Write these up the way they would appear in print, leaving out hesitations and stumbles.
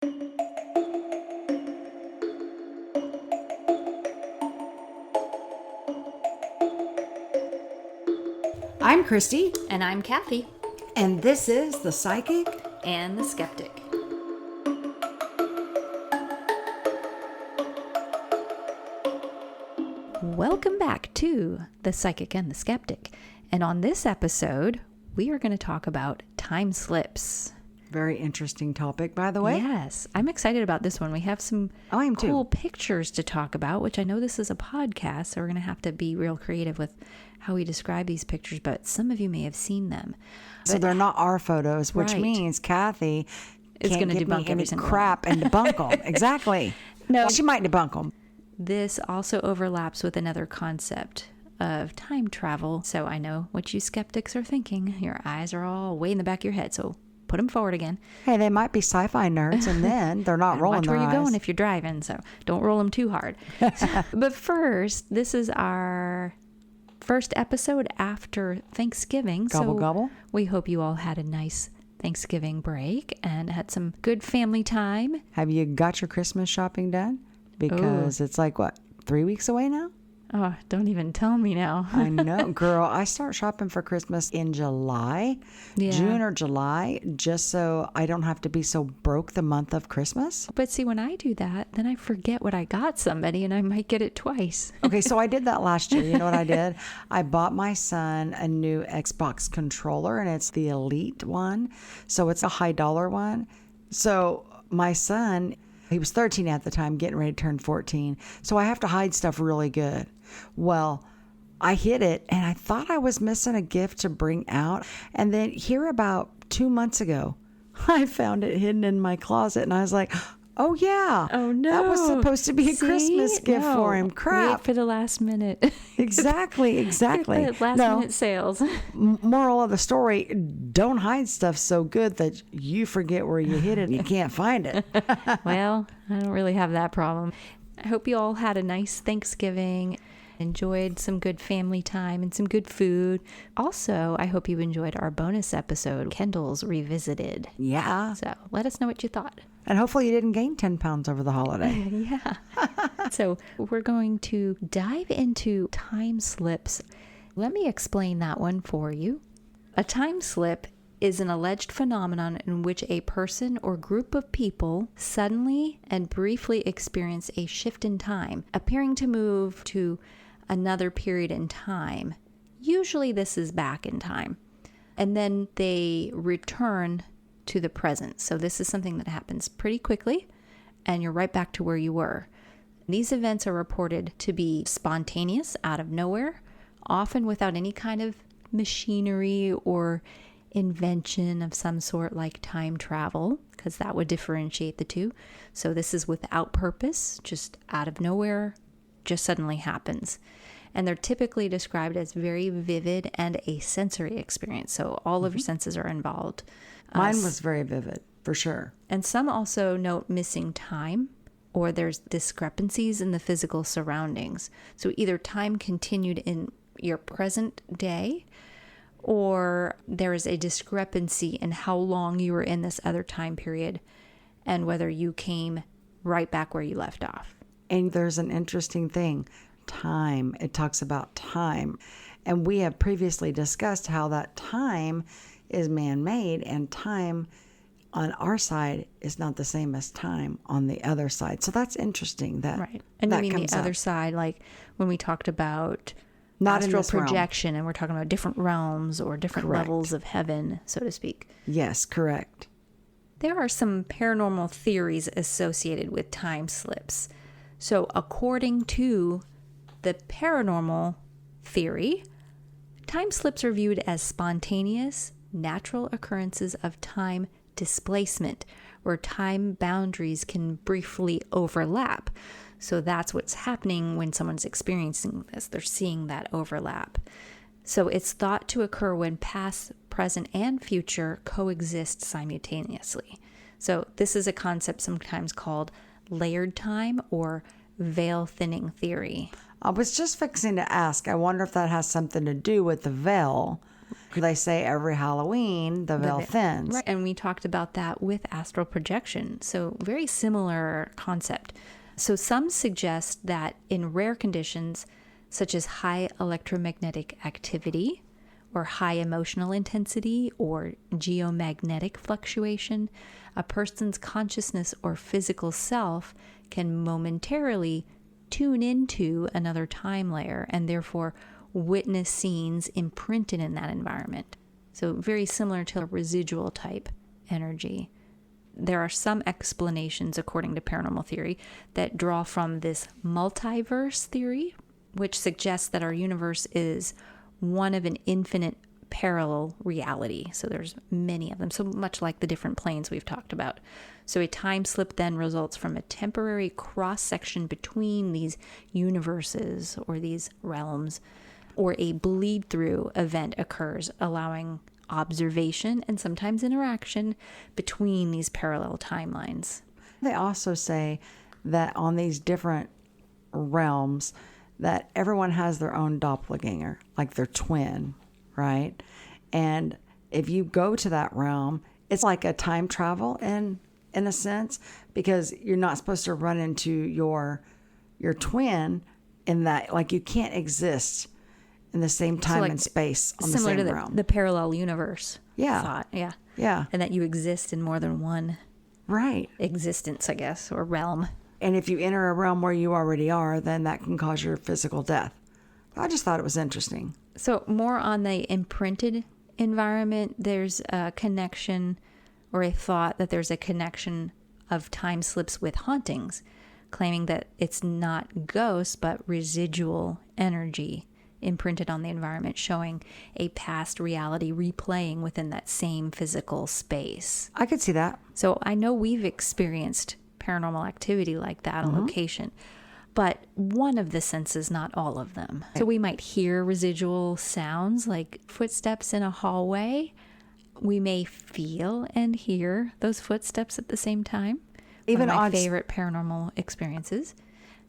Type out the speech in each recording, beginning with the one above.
I'm Christy. And I'm Kathy. And this is The Psychic And the Skeptic. Welcome back to The Psychic and the Skeptic. And on this episode, we are going to talk about time slips. Very interesting topic, by the way. Yes, I'm excited about this one. We have some cool pictures to talk about, which I know this is a podcast, so we're going to have to be real creative with how we describe these pictures, but some of you may have seen them. So they're not our photos, which means Kathy is going to debunk any crap and debunk them. Exactly. No, she might debunk them. This also overlaps with another concept of time travel. So I know what you skeptics are thinking. Your eyes are all way in the back of your head, so put them forward again. Hey, they might be sci-fi nerds, and then they're not rolling their eyes. Watch where you're going if you're driving, so don't roll them too hard. But first, this is our first episode after Thanksgiving. Gobble, gobble. We hope you all had a nice Thanksgiving break and had some good family time. Have you got your Christmas shopping done? Because it's like, 3 weeks away now? Oh, don't even tell me now. I know, girl. I start shopping for Christmas in July, June or July, just so I don't have to be so broke the month of Christmas. But see, when I do that, then I forget what I got somebody and I might get it twice. Okay, so I did that last year. You know what I did? I bought my son a new Xbox controller, and it's the Elite one. So it's a high dollar one. So my son, he was 13 at the time, getting ready to turn 14. So I have to hide stuff really good. Well, I hid it, and I thought I was missing a gift to bring out. And then here about 2 months ago, I found it hidden in my closet, and I was like, oh, yeah. Oh, no. That was supposed to be a Christmas gift for him. Crap. Wait for the last minute. Exactly. Last minute sales. Moral of the story, don't hide stuff so good that you forget where you hid it and you can't find it. Well, I don't really have that problem. I hope you all had a nice Thanksgiving, enjoyed some good family time and some good food. Also, I hope you enjoyed our bonus episode, Kendall's Revisited. Yeah. So let us know what you thought. And hopefully you didn't gain 10 pounds over the holiday. Yeah. So we're going to dive into time slips. Let me explain that one for you. A time slip is an alleged phenomenon in which a person or group of people suddenly and briefly experience a shift in time, appearing to move to another period in time. Usually this is back in time. And then they return to the present. So this is something that happens pretty quickly, and you're right back to where you were. These events are reported to be spontaneous, out of nowhere, often without any kind of machinery or invention of some sort like time travel, because that would differentiate the two. So this is without purpose, just out of nowhere, just suddenly happens. And they're typically described as very vivid and a sensory experience. So all of your senses are involved. Mine was very vivid, for sure. And some also note missing time, or there's discrepancies in the physical surroundings. So either time continued in your present day, or there is a discrepancy in how long you were in this other time period and whether you came right back where you left off. And there's an interesting thing, time. It talks about time. And we have previously discussed how that time is man-made, and time on our side is not the same as time on the other side. So that's interesting. Right. And that you mean the other side, like when we talked about not astral projection, and we're talking about different realms or different levels of heaven, so to speak. Yes, correct. There are some paranormal theories associated with time slips. So according to the paranormal theory, time slips are viewed as spontaneous, natural occurrences of time displacement, where time boundaries can briefly overlap. So that's what's happening when someone's experiencing this. They're seeing that overlap. So it's thought to occur when past, present, and future coexist simultaneously. So this is a concept sometimes called layered time or veil thinning theory. I was just fixing to ask, I wonder if that has something to do with the veil They say every Halloween, the veil thins. Right. And we talked about that with astral projection. So very similar concept. So some suggest that in rare conditions, such as high electromagnetic activity or high emotional intensity or geomagnetic fluctuation, a person's consciousness or physical self can momentarily tune into another time layer and therefore witness scenes imprinted in that environment. So very similar to a residual type energy. There are some explanations, according to paranormal theory, that draw from this multiverse theory, which suggests that our universe is one of an infinite parallel reality. So there's many of them, so much like the different planes we've talked about. So a time slip then results from a temporary cross-section between these universes or these realms, or a bleed-through event occurs, allowing observation and sometimes interaction between these parallel timelines. They also say that on these different realms, that everyone has their own doppelganger, like their twin, right? And if you go to that realm, it's like a time travel in a sense, because you're not supposed to run into your twin in that, like, you can't exist in the same time and space on the same realm. Similar to the parallel universe thought. Yeah. Yeah. And that you exist in more than one existence, I guess, or realm. And if you enter a realm where you already are, then that can cause your physical death. I just thought it was interesting. So more on the imprinted environment, there's a connection or a thought that there's a connection of time slips with hauntings, claiming that it's not ghosts, but residual energy imprinted on the environment, showing a past reality replaying within that same physical space. I could see that. So I know we've experienced paranormal activity like that on location, but one of the senses, not all of them. So we might hear residual sounds like footsteps in a hallway. We may feel and hear those footsteps at the same time. Even one of my favorite paranormal experiences.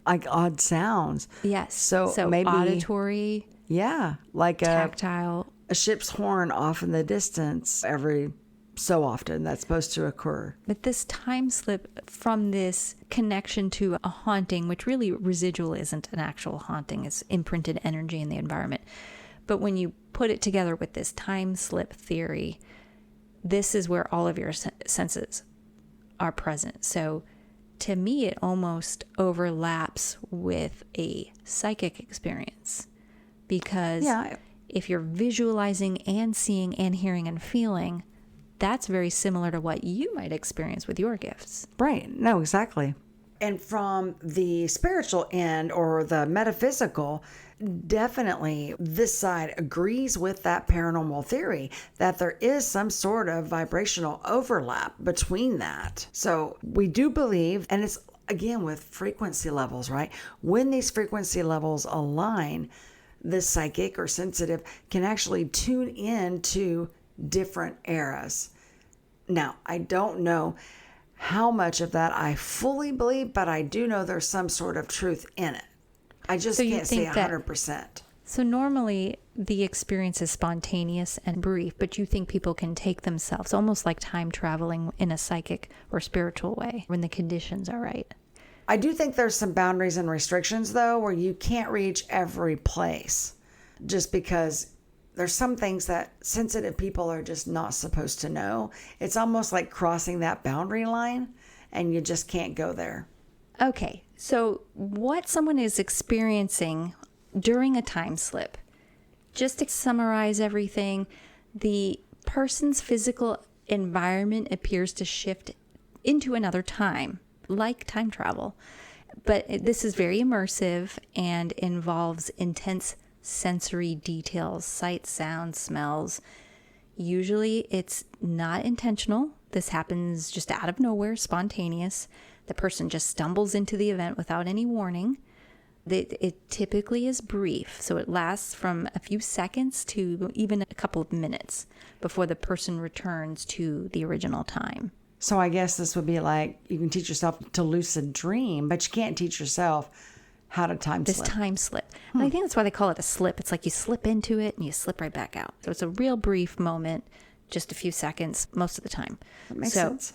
Like odd sounds. Yes. So maybe auditory. Yeah. Like tactile. A ship's horn off in the distance every so often. That's supposed to occur. But this time slip from this connection to a haunting, which really residual isn't an actual haunting, it's imprinted energy in the environment. But when you put it together with this time slip theory, this is where all of your senses are present. So to me, it almost overlaps with a psychic experience, because if you're visualizing and seeing and hearing and feeling, that's very similar to what you might experience with your gifts. Right. No, exactly. And from the spiritual end or the metaphysical, definitely this side agrees with that paranormal theory that there is some sort of vibrational overlap between that. So we do believe, and it's again with frequency levels, right? When these frequency levels align, the psychic or sensitive can actually tune in to different eras. Now, I don't know how much of that I fully believe, but I do know there's some sort of truth in it. I just can't say 100%. So normally the experience is spontaneous and brief, but you think people can take themselves, almost like time traveling in a psychic or spiritual way when the conditions are right. I do think there's some boundaries and restrictions, though, where you can't reach every place just because there's some things that sensitive people are just not supposed to know. It's almost like crossing that boundary line, and you just can't go there. Okay, so what someone is experiencing during a time slip, just to summarize everything, the person's physical environment appears to shift into another time, like time travel. But this is very immersive and involves intense sensory details, sights, sounds, smells. Usually it's not intentional. This happens just out of nowhere, spontaneous. The person just stumbles into the event without any warning. It typically is brief, so it lasts from a few seconds to even a couple of minutes before the person returns to the original time. So I guess this would be like you can teach yourself to lucid dream, but you can't teach yourself had a time this slip. time slip. And I think that's why they call it a slip. It's like you slip into it and you slip right back out. So it's a real brief moment, just a few seconds most of the time. That makes sense.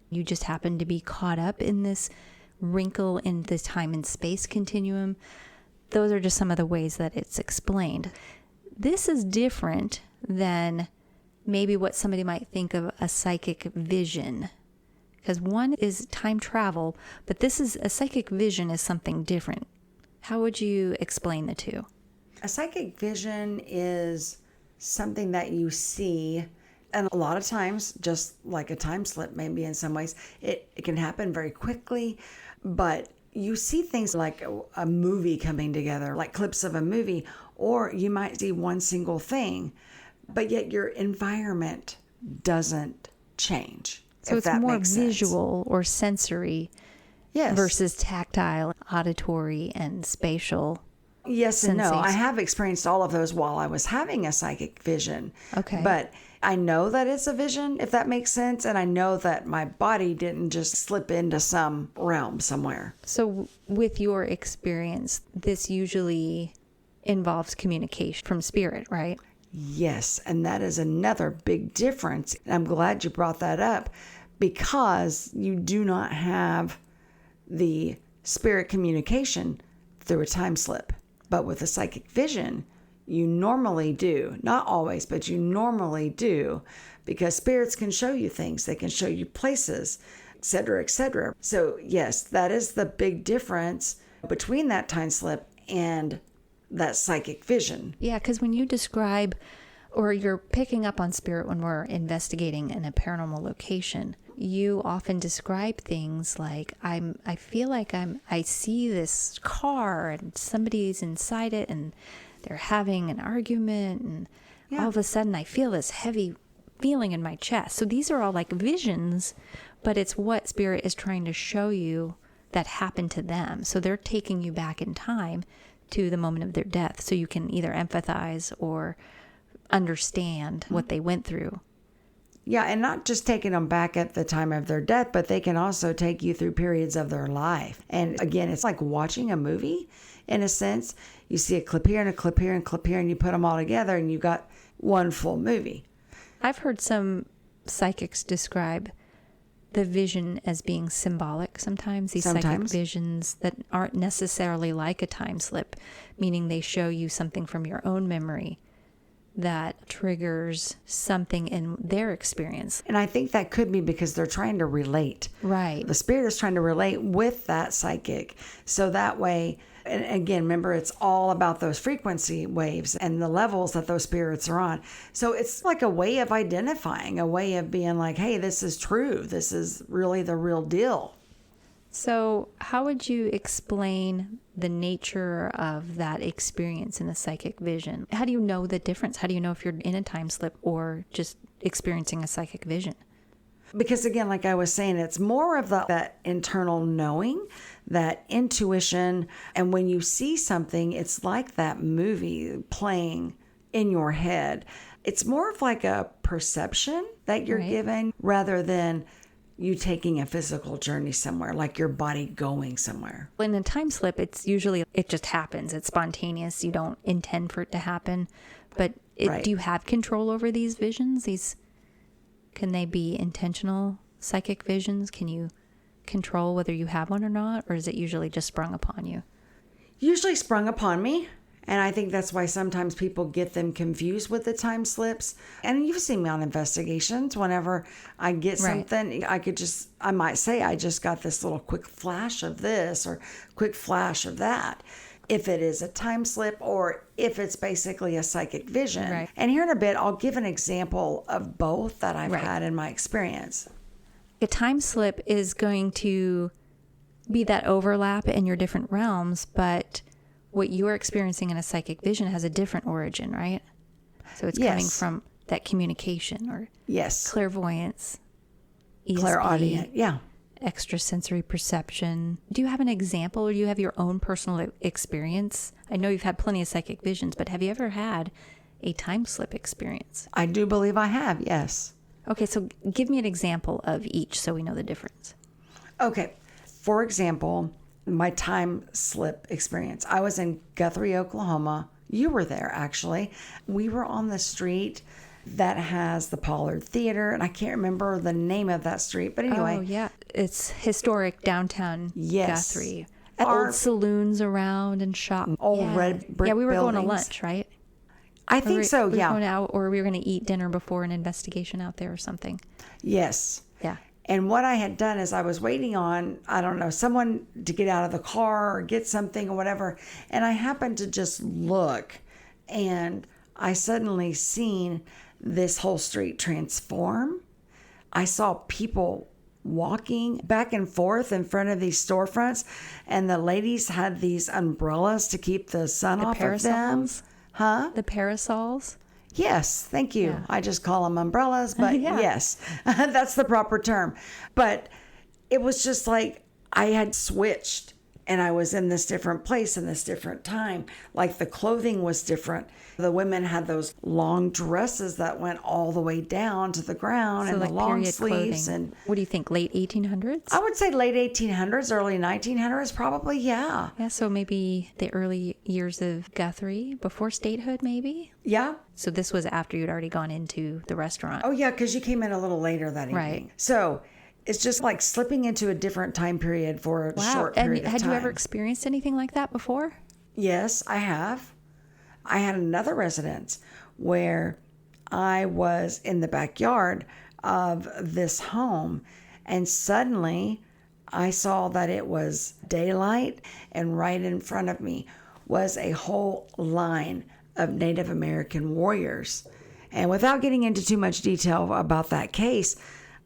You just happen to be caught up in this wrinkle in the time and space continuum. Those are just some of the ways that it's explained. This is different than maybe what somebody might think of a psychic vision. Because one is time travel, but this is a psychic vision is something different. How would you explain the two? A psychic vision is something that you see, and a lot of times, just like a time slip, maybe in some ways, it can happen very quickly, but you see things like a movie coming together, like clips of a movie, or you might see one single thing, but yet your environment doesn't change. So it's more visual or sensory versus tactile, auditory, and spatial. Yes and senses. no. I have experienced all of those while I was having a psychic vision. Okay. But I know that it's a vision, if that makes sense. And I know that my body didn't just slip into some realm somewhere. So with your experience, this usually involves communication from spirit, right? Yes. And that is another big difference. And I'm glad you brought that up, because you do not have the spirit communication through a time slip. But with a psychic vision, you normally do. Not always, but you normally do, because spirits can show you things. They can show you places, et cetera, et cetera. So yes, that is the big difference between that time slip and that psychic vision. Yeah, because when you describe or you're picking up on spirit when we're investigating in a paranormal location, you often describe things like, I feel like I see this car and somebody's inside it and they're having an argument, and all of a sudden I feel this heavy feeling in my chest. So these are all like visions, but it's what spirit is trying to show you that happened to them. So they're taking you back in time to the moment of their death, so you can either empathize or understand what they went through. Yeah, and not just taking them back at the time of their death, but they can also take you through periods of their life. And again, it's like watching a movie in a sense. You see a clip here and a clip here and a clip here, and you put them all together and you got one full movie. I've heard some psychics describe the vision as being symbolic sometimes. These psychic visions that aren't necessarily like a time slip, meaning they show you something from your own memory that triggers something in their experience. And I think that could be because they're trying to relate. Right. The spirit is trying to relate with that psychic. So that way, and again, remember, it's all about those frequency waves and the levels that those spirits are on. So it's like a way of identifying, a way of being like, hey, this is true. This is really the real deal. So how would you explain the nature of that experience in a psychic vision? How do you know the difference? How do you know if you're in a time slip or just experiencing a psychic vision? Because again, like I was saying, it's more of that internal knowing, that intuition. And when you see something, it's like that movie playing in your head. It's more of like a perception that you're given rather than you taking a physical journey somewhere, like your body going somewhere. In a time slip, it's usually, it just happens. It's spontaneous. You don't intend for it to happen. But do you have control over these visions? Can they be intentional psychic visions? Can you control whether you have one or not? Or is it usually just sprung upon you? Usually sprung upon me. And I think that's why sometimes people get them confused with the time slips. And you've seen me on investigations. Whenever I get something, I might say, I just got this little quick flash of this or quick flash of that. If it is a time slip or if it's basically a psychic vision. Right. And here in a bit, I'll give an example of both that I've had in my experience. A time slip is going to be that overlap in your different realms, but what you're experiencing in a psychic vision has a different origin, right? So it's coming from that communication or clairvoyance, ESP, clairaudient, extrasensory perception. Do you have an example, or do you have your own personal experience? I know you've had plenty of psychic visions, but have you ever had a time slip experience? I do believe I have, yes. Okay, so give me an example of each so we know the difference. Okay. For example, my time slip experience. I was in Guthrie, Oklahoma. You were there, actually. We were on the street that has the Pollard Theater, and I can't remember the name of that street, but anyway. Oh, yeah. It's historic downtown Yes. Guthrie. Our Old saloons around and shop. old red brick Yeah, we were going to buildings. lunch, right? I think so, We were yeah. going out, or we were going to eat dinner before an investigation out there or something. Yes. Yeah. And what I had done is I was waiting on, I don't know, someone to get out of the car or get something or whatever. And I happened to just look, and I suddenly seen this whole street transform. I saw people walking back and forth in front of these storefronts, and the ladies had these umbrellas to keep the sun off of them. Parasols? Huh? The parasols? Yes, thank you. Yeah. I just call them umbrellas, but Yeah. yes, that's the proper term. But it was just like I had switched and I was in this different place in this different time. Like the clothing was different. The women had those long dresses that went all the way down to the ground, So and like the long period sleeves. clothing. And What do you think, late 1800s? I would say late 1800s, early 1900s, probably, yeah. Yeah, so maybe the early years of Guthrie, before statehood, maybe? Yeah. So this was after you'd already gone into the restaurant. Oh, yeah, because you came in a little later that evening. Right. So it's just like slipping into a different time period for a short period And of had time. you ever experienced anything like that before? Yes, I have. I had another residence where I was in the backyard of this home, and suddenly I saw that it was daylight, and right in front of me was a whole line of Native American warriors. And without getting into too much detail about that case,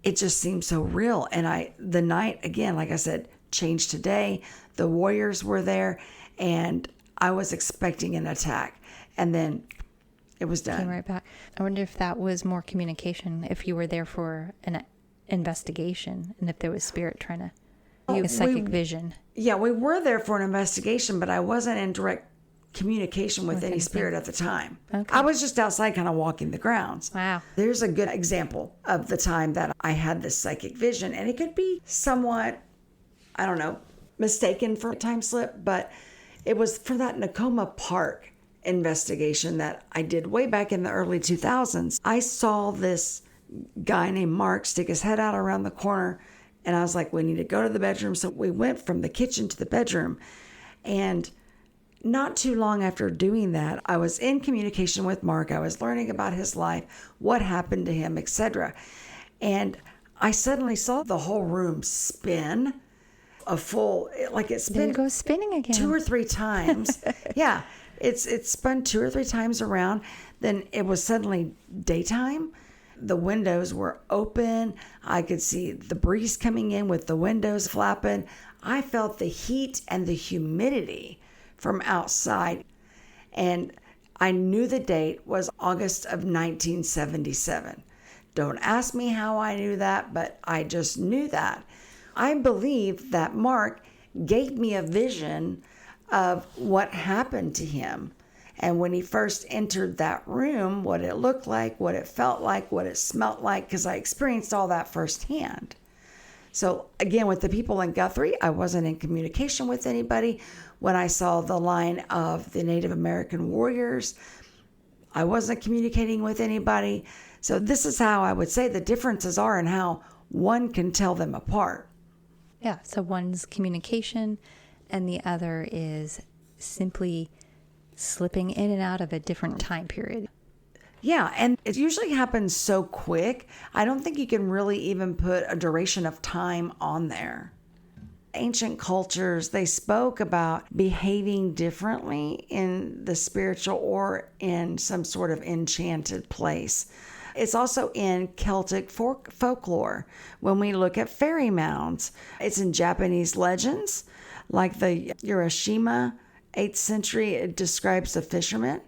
it just seemed so real. And the night, again, like I said, changed today. The warriors were there, and I was expecting an attack. And then it was done. Came right back. I wonder if that was more communication, if you were there for an investigation, and if there was spirit trying to a psychic vision. Yeah, we were there for an investigation, but I wasn't in direct communication with any spirit at the time. Okay. I was just outside kind of walking the grounds. Wow. There's a good example of the time that I had this psychic vision, and it could be somewhat, I don't know, mistaken for a time slip, but it was for that Nakoma Park investigation that I did way back in the early 2000s. I saw this guy named Mark stick his head out around the corner, and I was like, we need to go to the bedroom. So we went from the kitchen to the bedroom, and not too long after doing that, I was in communication with Mark. I was learning about his life, what happened to him, etc. And I suddenly saw the whole room spin a full, like it There spun you go, spinning again. 2 or 3 times. Yeah, it spun 2 or 3 times around. Then it was suddenly daytime. The windows were open. I could see the breeze coming in with the windows flapping. I felt the heat and the humidity from outside. And I knew the date was August of 1977. Don't ask me how I knew that, but I just knew that. I believe that Mark gave me a vision of what happened to him. And when he first entered that room, what it looked like, what it felt like, what it smelt like, because I experienced all that firsthand. So again, with the people in Guthrie, I wasn't in communication with anybody. When I saw the line of the Native American warriors, I wasn't communicating with anybody. So this is how I would say the differences are and how one can tell them apart. Yeah, so one's communication and the other is simply slipping in and out of a different time period. Yeah, and it usually happens so quick. I don't think you can really even put a duration of time on there. Ancient cultures, they spoke about behaving differently in the spiritual or in some sort of enchanted place. It's also in Celtic folklore. When we look at fairy mounds, it's in Japanese legends, like the Urashima, 8th century, it describes a fisherman.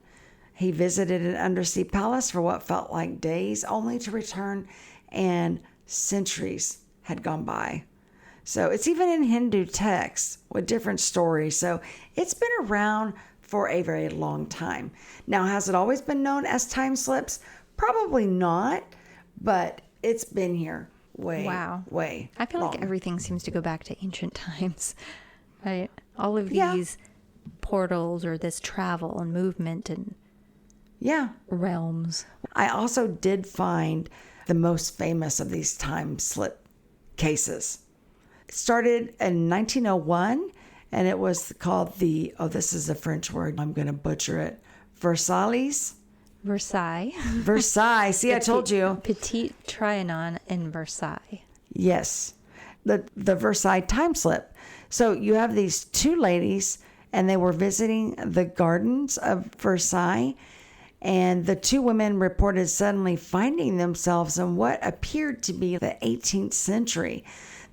He visited an undersea palace for what felt like days, only to return, and centuries had gone by. So it's even in Hindu texts with different stories. So it's been around for a very long time. Now, has it always been known as time slips? Probably not, but it's been here way Wow. I feel long. like everything seems to go back to ancient times. right? All of these portals or this travel and movement and realms. I also did find the most famous of these time slip cases. It started in 1901, and it was called this is a French word, I'm going to butcher it, Versailles. Versailles. See, I told you. Petit Trianon in Versailles. Yes. The Versailles time slip. So you have these two ladies, and they were visiting the gardens of Versailles, and the two women reported suddenly finding themselves in what appeared to be the 18th century.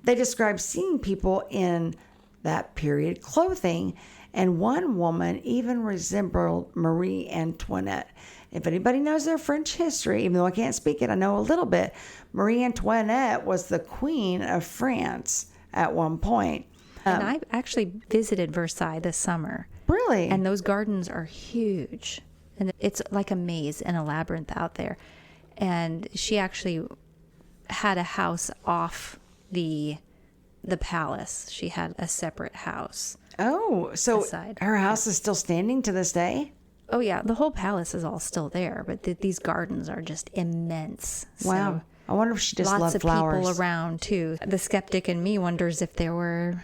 They described seeing people in that period clothing, and one woman even resembled Marie Antoinette. If anybody knows their French history, even though I can't speak it, I know a little bit. Marie Antoinette was the queen of France at one point. And I actually visited Versailles this summer. Really? And those gardens are huge. And it's like a maze and a labyrinth out there. And she actually had a house off the palace. She had a separate house. Oh, so aside. Her house is still standing to this day? Oh, yeah. The whole palace is all still there, but these gardens are just immense. Wow. So I wonder if she just lots loved of flowers. people around, too. The skeptic in me wonders if there were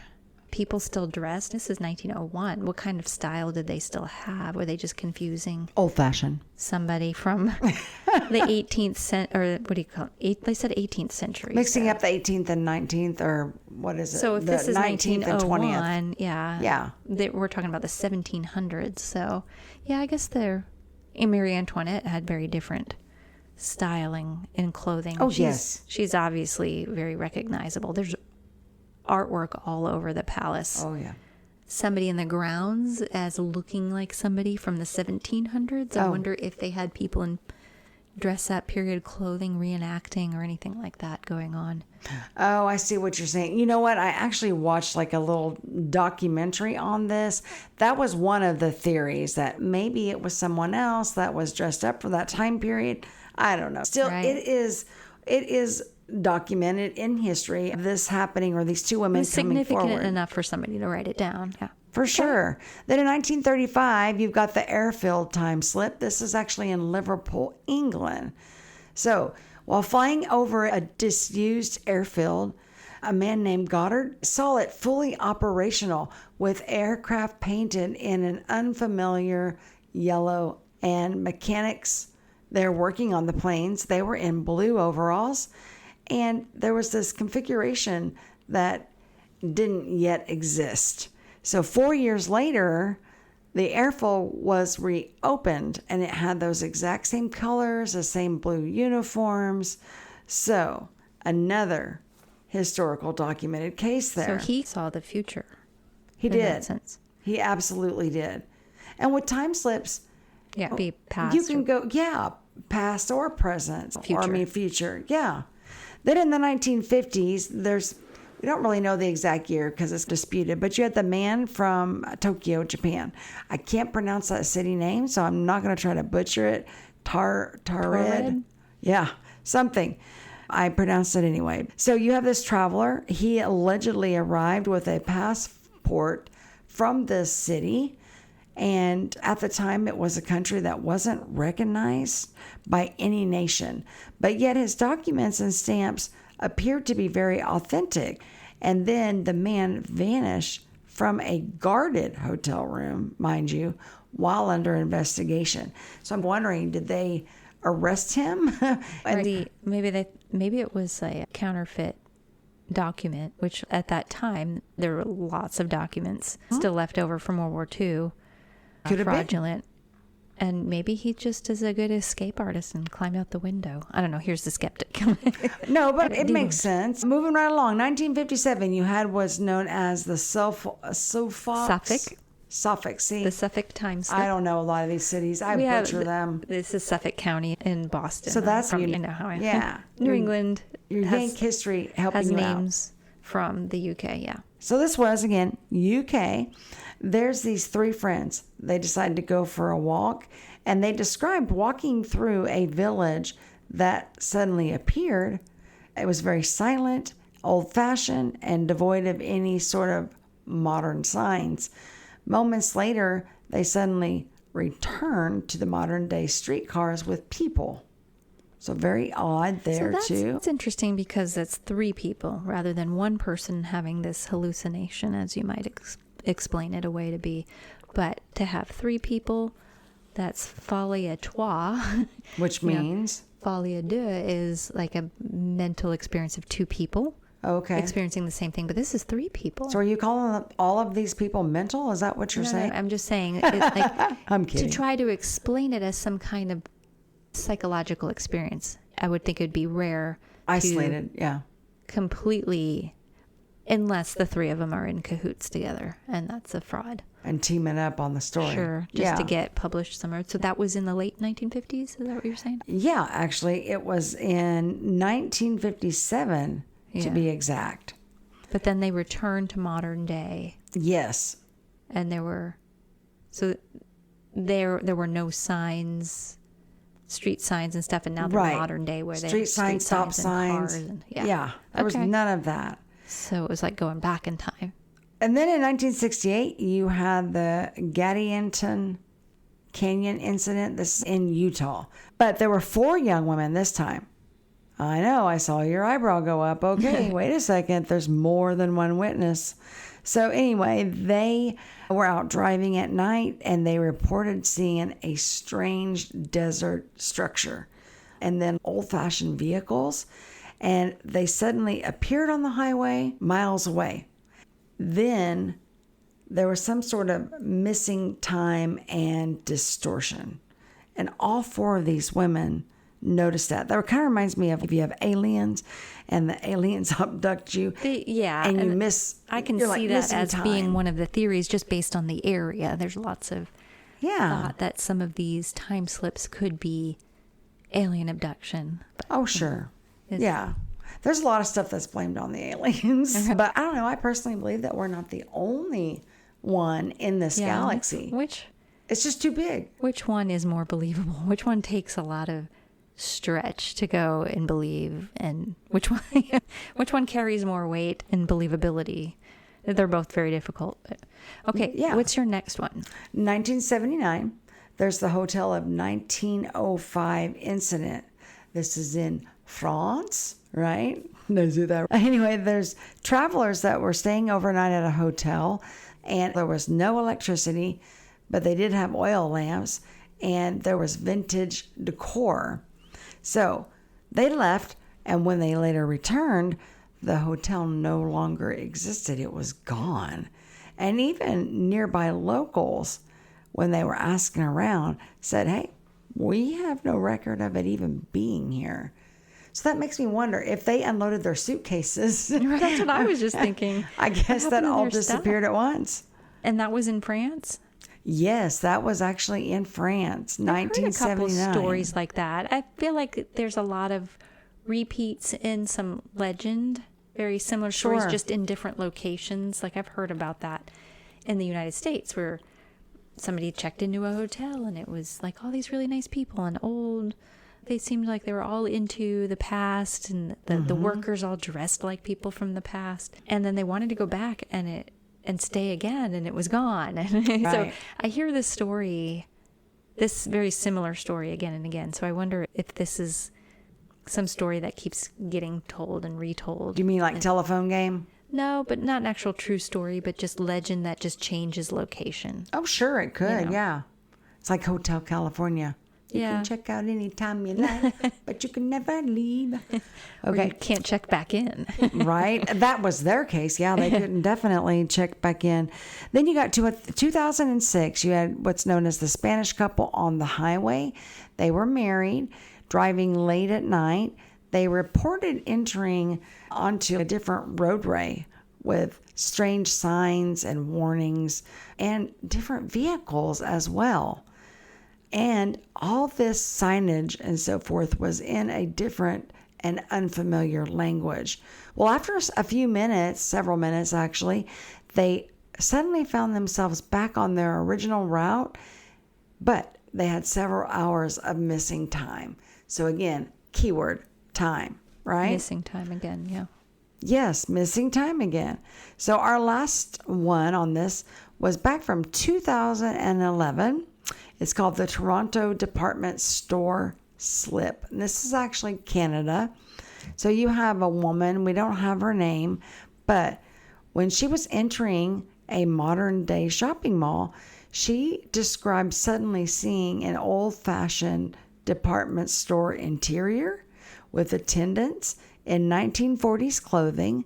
people still dressed. This is 1901. What kind of style did they still have? Were they just confusing Old-fashioned. somebody from the 18th century, or what do you call it? They said 18th century. Mixing up the 18th and 19th, or what is it? So if this is 1901, Yeah. we're talking about the 1700s. So, yeah, I guess Marie Antoinette had very different styling in clothing. Oh, yes. She's obviously very recognizable. There's artwork all over the palace. Oh, yeah. Somebody in the grounds as looking like somebody from the 1700s. I wonder if they had people in dress-up period clothing reenacting or anything like that going on. Oh, I see what you're saying. You know what? I actually watched like a little documentary on this. That was one of the theories, that maybe it was someone else that was dressed up for that time period. I don't know. Still, Right. it is documented in history, this happening, or these two women coming forward. Significant enough for somebody to write it down. Yeah. For sure. Then in 1935, you've got the airfield time slip. This is actually in Liverpool, England. So while flying over a disused airfield, a man named Goddard saw it fully operational with aircraft painted in an unfamiliar yellow, and mechanics, they're working on the planes. They were in blue overalls, and there was this configuration that didn't yet exist. So 4 years later, the airfield was reopened, and it had those exact same colors, the same blue uniforms. So another historical documented case there. So he saw the future. He in did. that sense. He absolutely did. And with time slips, Yeah, be past. you can go, past or present. Future. Future. Yeah. Then in the 1950s, we don't really know the exact year because it's disputed, but you had the man from Tokyo, Japan. I can't pronounce that city name, so I'm not going to try to butcher it. Tared? Yeah, something. I pronounced it anyway. So you have this traveler. He allegedly arrived with a passport from this city, and at the time it was a country that wasn't recognized by any nation, but yet his documents and stamps appeared to be very authentic. And then the man vanished from a guarded hotel room, mind you, while under investigation. So I'm wondering, did they arrest him? Maybe it was a counterfeit document, which at that time there were lots of documents still left over from World War II, Could have been. fraudulent. And maybe he just is a good escape artist and climbed out the window. I don't know. Here's the skeptic. No, but it makes sense. Moving right along, 1957, you had what's known as the Suffolk. Suffolk, see? The Suffolk time slip. I don't know a lot of these cities. I butcher them. This is Suffolk County in Boston. So that's you know how I yeah. New England Your Yank history helping has you names from the UK. Yeah. So this was, again, UK. There's these three friends. They decided to go for a walk, and they described walking through a village that suddenly appeared. It was very silent, old-fashioned, and devoid of any sort of modern signs. Moments later, they suddenly returned to the modern day streetcars with people. So very odd there, too. That's interesting because that's 3 people rather than one person having this hallucination, as you might explain it a way to be. But to have 3 people, that's folie à trois. Which means? Folie à deux is like a mental experience of 2 people. Okay. Experiencing the same thing. But this is 3 people. So are you calling all of these people mental? Is that what you're saying? No, I'm just saying, like, I'm kidding. to try to explain it as some kind of psychological experience, I would think it would be rare. Isolated, yeah. Completely, unless the 3 of them are in cahoots together, and that's a fraud. And teaming up on the story. Sure, just to get published somewhere. So that was in the late 1950s? Is that what you're saying? Yeah, actually, it was in 1957, to be exact. But then they returned to modern day. Yes. And there were no signs, street signs and stuff, and now they're modern day where they have street signs, stop signs. And, there was none of that. So it was like going back in time. And then in 1968, you had the Gettysburg Canyon incident. This is in Utah. But there were 4 young women this time. I know, I saw your eyebrow go up. Okay, wait a second. There's more than one witness. So anyway, they were out driving at night and they reported seeing a strange desert structure and then old-fashioned vehicles. And they suddenly appeared on the highway miles away. Then there was some sort of missing time and distortion. And all 4 of these women noticed that. That kind of reminds me of if you have aliens and the aliens abduct you. And you miss. I can see that as being one of the theories just based on the area. There's lots of thought that some of these time slips could be alien abduction. But, sure. Yeah. There's a lot of stuff that's blamed on the aliens. But I don't know. I personally believe that we're not the only one in this galaxy. It's just too big. Which one is more believable? Which one takes a lot of stretch to go and believe, and which one carries more weight and believability? They're both very difficult. But, okay, what's your next one? 1979. There's the Hotel of 1905 incident. This is in France, right? Anyway, there's travelers that were staying overnight at a hotel, and there was no electricity, but they did have oil lamps, and there was vintage decor. So they left, and when they later returned, the hotel no longer existed. It was gone. And even nearby locals, when they were asking around, said, hey, we have no record of it even being here. So that makes me wonder if they unloaded their suitcases. That's what I was just thinking. I guess that all disappeared at once. And that was in France? Yes, that was actually in France, 1979. I've heard a couple stories like that. I feel like there's a lot of repeats in some legend, very similar stories, just in different locations. Like I've heard about that in the United States where somebody checked into a hotel and it was like all these really nice people and old. They seemed like they were all into the past and the workers all dressed like people from the past. And then they wanted to go back and stay again, and it was gone. Right. So I hear this story, this very similar story again and again. So I wonder if this is some story that keeps getting told and retold. Do you mean like telephone game? No, but not an actual true story, but just legend that just changes location. Oh, sure, it could, yeah. It's like Hotel California. You can check out anytime you like, but you can never leave. Okay. You can't check back in. Right? That was their case. Yeah, they couldn't definitely check back in. Then you got to 2006. You had what's known as the Spanish couple on the highway. They were married, driving late at night. They reported entering onto a different roadway with strange signs and warnings and different vehicles as well. And all this signage and so forth was in a different and unfamiliar language. Well, after a few minutes, several minutes actually, they suddenly found themselves back on their original route, but they had several hours of missing time. So again, keyword, time, right? Missing time again, yeah. Yes, missing time again. So our last one on this was back from 2011. It's called the Toronto Department Store Slip. And this is actually Canada. So you have a woman, we don't have her name, but when she was entering a modern day shopping mall, she described suddenly seeing an old-fashioned department store interior with attendants in 1940s clothing.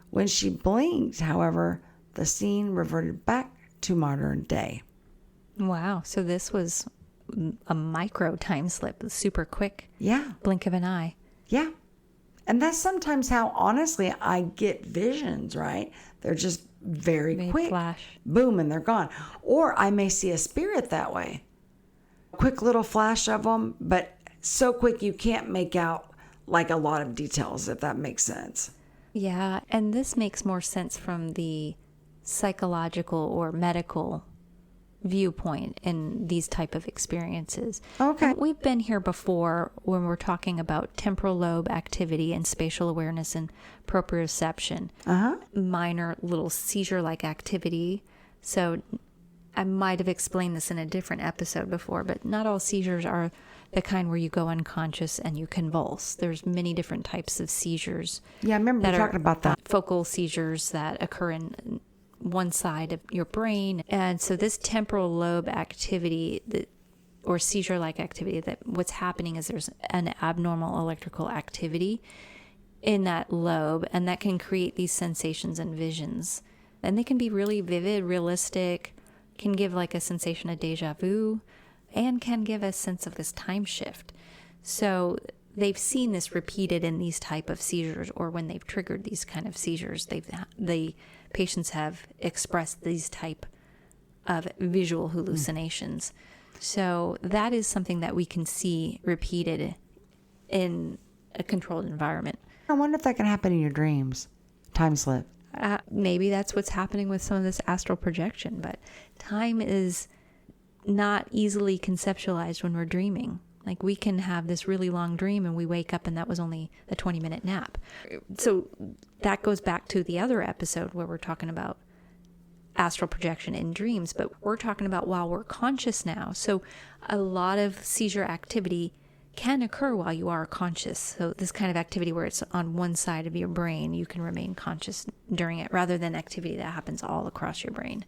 When she blinked, however, the scene reverted back to modern day. Wow. So this was a micro time slip, super quick. Yeah. Blink of an eye. Yeah. And that's sometimes how, honestly, I get visions, right? They're just very quick. Flash. Boom, and they're gone. Or I may see a spirit that way. Quick little flash of them, but so quick you can't make out like a lot of details, if that makes sense. Yeah, and this makes more sense from the psychological or medical viewpoint in these type of experiences. Okay. And we've been here before when we're talking about temporal lobe activity and spatial awareness and proprioception. Minor little seizure-like activity. So I might have explained this in a different episode before, but not all seizures are the kind where you go unconscious and you convulse. There's many different types of seizures. Yeah, I remember you talking about that. Focal seizures that occur in one side of your brain. And so this temporal lobe activity or seizure-like activity, that what's happening is there's an abnormal electrical activity in that lobe, and that can create these sensations and visions. And they can be really vivid, realistic, can give like a sensation of deja vu, and can give a sense of this time shift. So they've seen this repeated in these type of seizures, or when they've triggered these kind of seizures, the patients have expressed these type of visual hallucinations. So that is something that we can see repeated in a controlled environment. I wonder if that can happen in your dreams. Time slip. Maybe that's what's happening with some of this astral projection, but time is not easily conceptualized when we're dreaming. Like, we can have this really long dream and we wake up and that was only a 20-minute nap. So that goes back to the other episode where we're talking about astral projection in dreams, but we're talking about while we're conscious now. So a lot of seizure activity can occur while you are conscious. So this kind of activity where it's on one side of your brain, you can remain conscious during it, rather than activity that happens all across your brain.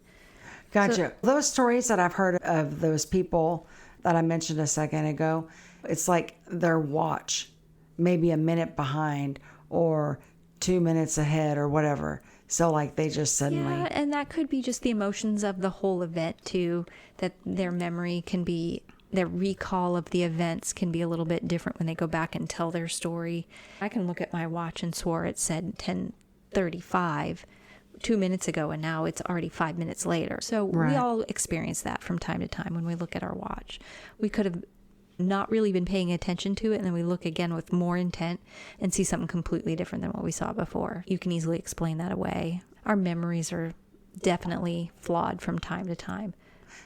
Gotcha. So, those stories that I've heard of those people that I mentioned a second ago, it's like their watch, maybe a minute behind or 2 minutes ahead or whatever. So like they just suddenly... Yeah, and that could be just the emotions of the whole event too, that their memory can be, their recall of the events can be a little bit different when they go back and tell their story. I can look at my watch and swore it said 10:35 2 minutes ago, and now it's already 5 minutes later. So Right. we all experience that from time to time when we look at our watch. We could have not really been paying attention to it, and then we look again with more intent and see something completely different than what we saw before. You can easily explain that away. Our memories are definitely flawed from time to time.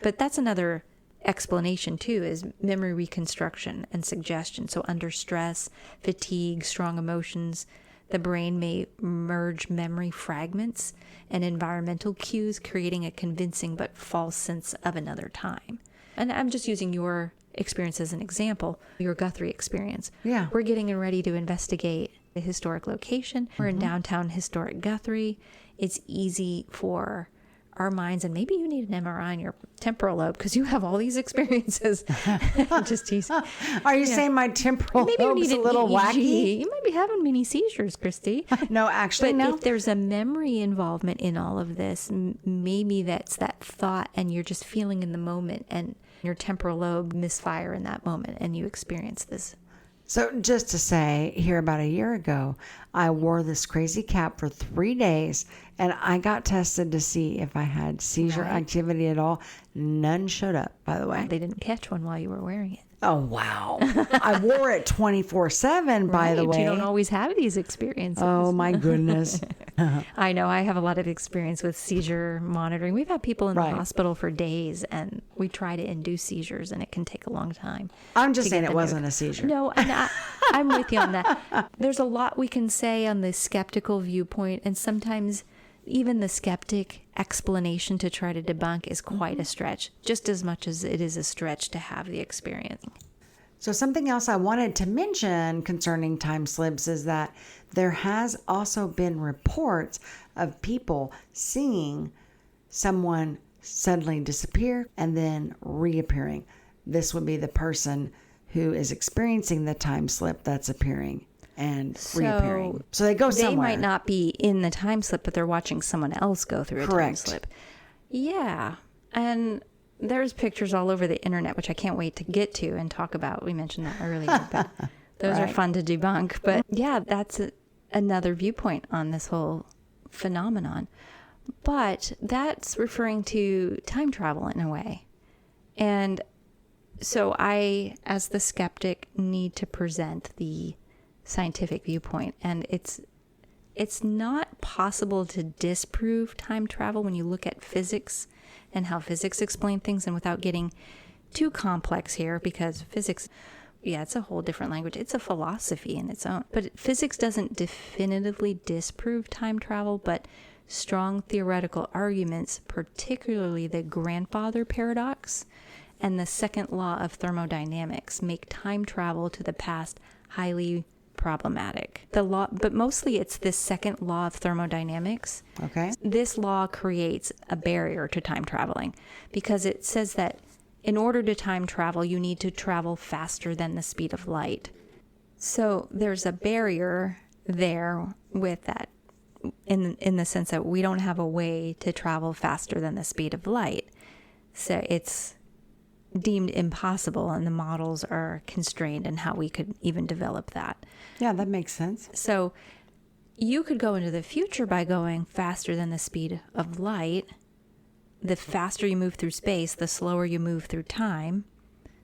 But that's another explanation too, is memory reconstruction and suggestion. So under stress, fatigue, strong emotions, the brain may merge memory fragments and environmental cues, creating a convincing but false sense of another time. And I'm just using your experience as an example, your Guthrie experience. Yeah. We're getting ready to investigate a historic location. We're in downtown historic Guthrie. It's easy for our minds, and maybe you need an MRI on your temporal lobe because you have all these experiences. Just teasing. Are you saying my temporal Maybe you lobe's need a an little EEG. wacky? You might be having mini seizures, Christy. No, actually, But no. if there's a memory involvement in all of this, maybe that's that thought, and you're just feeling in the moment, and your temporal lobe misfire in that moment, and you experience this. So just to say, here about a year ago, I wore this crazy cap for 3 days, and I got tested to see if I had seizure activity at all. None showed up, by the way. They didn't catch one while you were wearing it. Oh, wow. I wore it 24/7, by the way. You don't always have these experiences. Oh, my goodness. I know. I have a lot of experience with seizure monitoring. We've had people in the Right. hospital for days, and we try to induce seizures, and it can take a long time. I'm just to saying get it the wasn't nerve. a seizure. No, and I'm with you on that. There's a lot we can say on the skeptical viewpoint, and sometimes even the skeptic explanation to try to debunk is quite a stretch, just as much as it is a stretch to have the experience. So something else I wanted to mention concerning time slips is that there has also been reports of people seeing someone suddenly disappear and then reappearing. This would be the person who is experiencing the time slip that's appearing and reappearing. So they go somewhere. They might not be in the time slip, but they're watching someone else go through a time Correct. slip. Yeah. And there's pictures all over the internet, which I can't wait to get to and talk about. We mentioned that earlier, but those are Right. fun to debunk. But yeah, that's another viewpoint on this whole phenomenon. But that's referring to time travel in a way. And so I, as the skeptic, need to present the scientific viewpoint. And it's not possible to disprove time travel when you look at physics and how physics explain things, and without getting too complex here, because physics, yeah, it's a whole different language. It's a philosophy in its own. But physics doesn't definitively disprove time travel, but strong theoretical arguments, particularly the grandfather paradox and the second law of thermodynamics, make time travel to the past highly problematic. But mostly it's this second law of thermodynamics. Okay. This law creates a barrier to time traveling because it says that in order to time travel, you need to travel faster than the speed of light. So there's a barrier there with that in the sense that we don't have a way to travel faster than the speed of light. So it's deemed impossible, and the models are constrained in how we could even develop that. Yeah, that makes sense. So you could go into the future by going faster than the speed of light. The faster you move through space, the slower you move through time,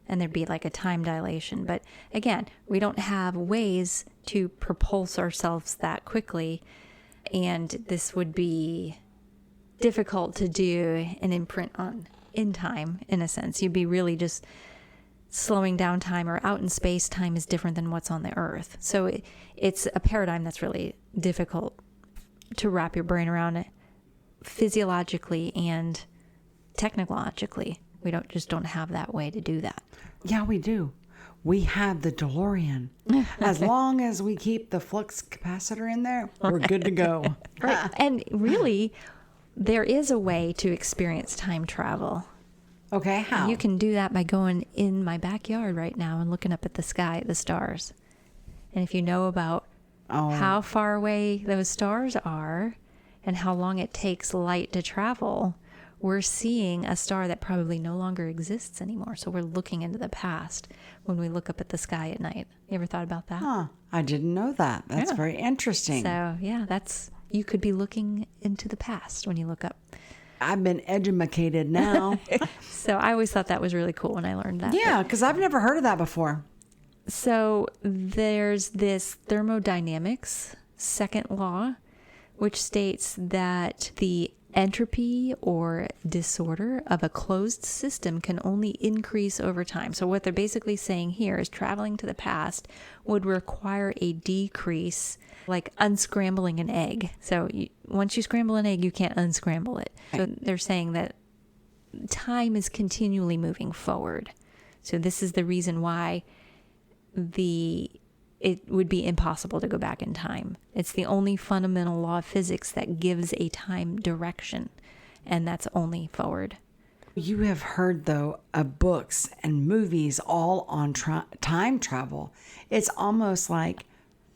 and there'd be like a time dilation. But again, we don't have ways to propulse ourselves that quickly, and this would be difficult to do an imprint on in time, in a sense. You'd be really just slowing down time, or out in space, time is different than what's on the Earth. So it's a paradigm that's really difficult to wrap your brain around physiologically and technologically. We don't have that way to do that. Yeah, we do. We have the DeLorean. As long as we keep the flux capacitor in there, we're good to go. Right. And really, there is a way to experience time travel. Okay, how? You can do that by going in my backyard right now and looking up at the sky at the stars. And if you know about how far away those stars are and how long it takes light to travel, we're seeing a star that probably no longer exists anymore. So we're looking into the past when we look up at the sky at night. You ever thought about that? Huh, I didn't know that. That's very interesting. So yeah, you could be looking into the past when you look up. I've been educated now. So I always thought that was really cool when I learned that. Yeah, because I've never heard of that before. So there's this thermodynamics second law, which states that the entropy or disorder of a closed system can only increase over time. So what they're basically saying here is traveling to the past would require a decrease, like unscrambling an egg. So once you scramble an egg, you can't unscramble it. So they're saying that time is continually moving forward. So this is the reason why it would be impossible to go back in time. It's the only fundamental law of physics that gives a time direction, and that's only forward. You have heard, though, of books and movies all on time travel. It's almost like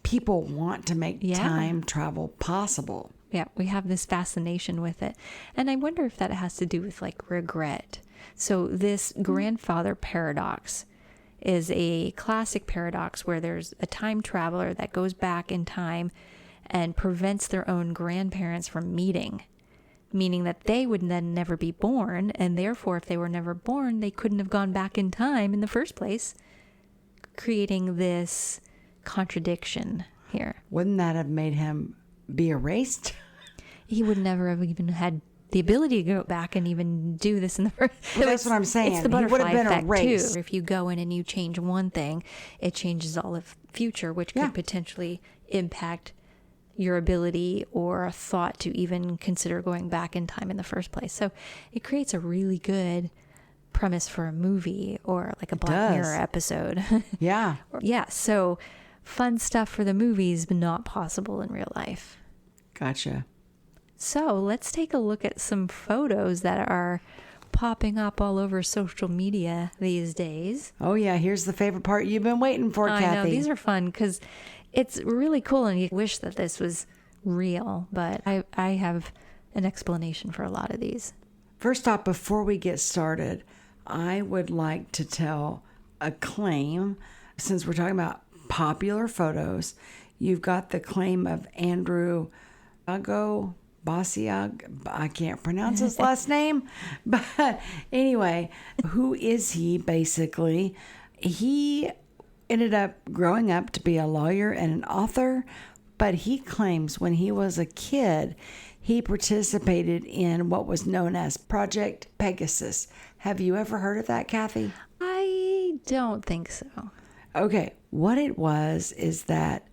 people want to make time travel possible. Yeah, we have this fascination with it. And I wonder if that has to do with like regret. So this grandfather paradox is a classic paradox where there's a time traveler that goes back in time and prevents their own grandparents from meeting, meaning that they would then never be born, and therefore if they were never born, they couldn't have gone back in time in the first place creating this contradiction here. Wouldn't that have made him be erased? He would never have even had the ability to go back and even do this in the first. Well, that's what I'm saying. It's the He would butterfly have been effect erased. too. If you go in and you change one thing, it changes all of future, which could potentially impact your ability or a thought to even consider going back in time in the first place. So it creates a really good premise for a movie or like a Black Mirror episode. Yeah. Yeah. So fun stuff for the movies, but not possible in real life. Gotcha. So let's take a look at some photos that are popping up all over social media these days. Oh, yeah. Here's the favorite part you've been waiting for, Kathy. I know. These are fun because it's really cool, and you wish that this was real, but I have an explanation for a lot of these. First off, before we get started, I would like to tell a claim. Since we're talking about popular photos, you've got the claim of Andrew Basiag. I can't pronounce his last name. But anyway, who is he basically? He ended up growing up to be a lawyer and an author, but he claims when he was a kid, he participated in what was known as Project Pegasus. Have you ever heard of that, Kathy? I don't think so. Okay, what it was is that